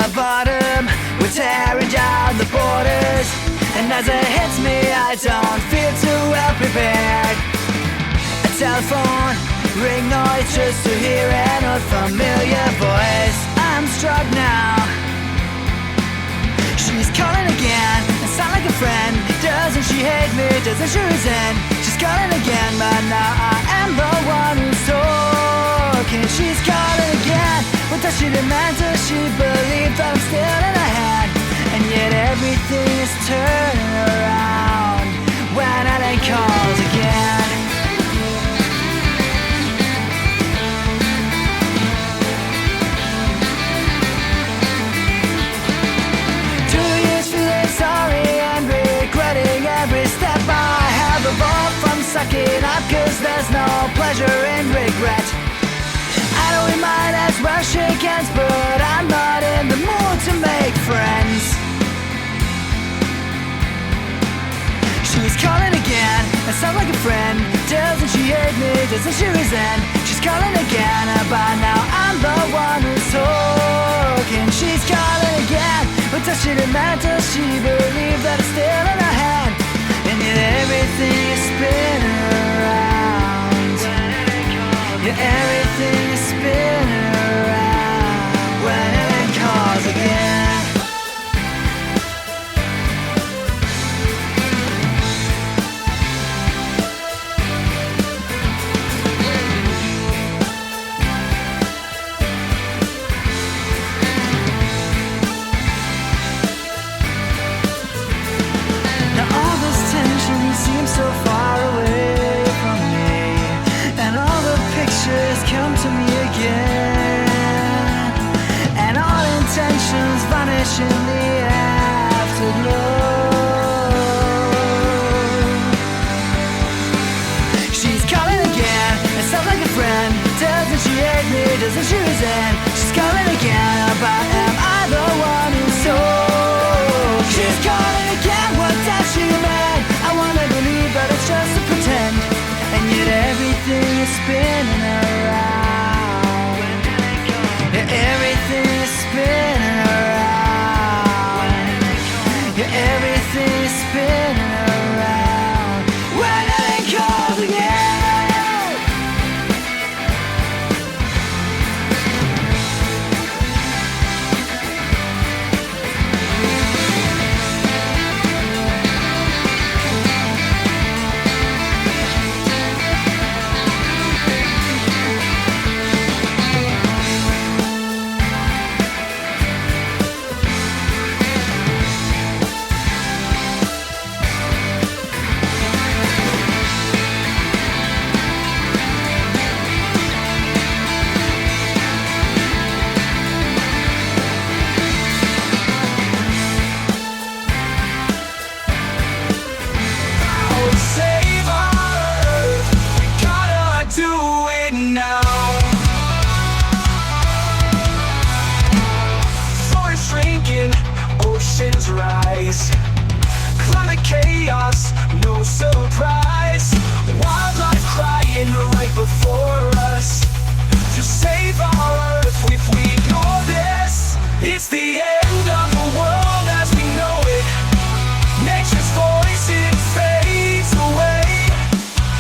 the bottom. We're tearing down the borders, and as it hits me, I don't feel too well prepared. A telephone ring noise just to hear an unfamiliar voice. I'm struck now. She's calling again, and sound like a friend. Doesn't she hate me? Doesn't she resent? She's calling again, but now I am the one who's talking. She's calling again. What does she demand? Does she believe that I'm still in her hand? And yet everything is turning around when Ellen calls again. Sorry and regretting every step I have evolved from sucking up, cause there's no pleasure in regret. I know we might as well shake hands, but I'm not in the mood to make friends. She's calling again, I sound like a friend. Doesn't she hate me, doesn't she resent? She's calling again, but now I'm the one who's talking. She's calling again, but does she demand? Does she believe that it's still in her hand? And yet everything is spinning around. Yeah, everything is spinning around when it calls again. So far away from me, and all the pictures come to me again, and all intentions vanish in the afterglow. She's calling again, it sounds like a friend. Doesn't she hate me, doesn't she resent? She's calling again, but am I the one who's so? She's calling again, what does she mean? I wanna believe that it's just a pretend, and yet everything is spinning around. Yeah, everything is spinning around. Yeah, everything is spinning around when it calls again. Rise, climate chaos, no surprise. Wildlife crying right before us. To save our earth if we ignore this, it's the end of the world as we know it. Nature's voice, it fades away.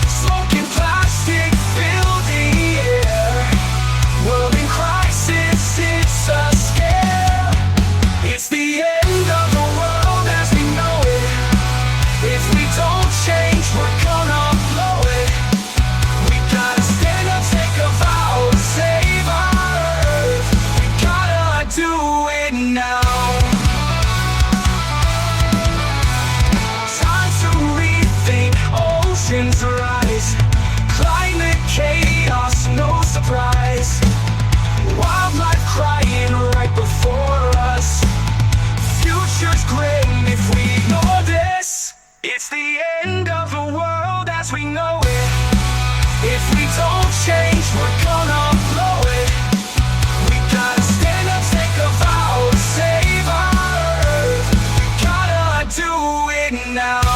Smoke and plastic fill the air. World in crisis, it's a scare. It's the end of the world as we know it. If we don't change, we're gonna blow it. We gotta stand up, take a vow, save our earth. We gotta do it now. Time to rethink, oceans rise. Climate chaos, no surprise. Wildlife crying right before us. Future's grim if we ignore this. It's the end of the world as we know it. If we don't change, we're gonna blow it. We gotta stand up, take a vow, save our earth. We gotta do it now.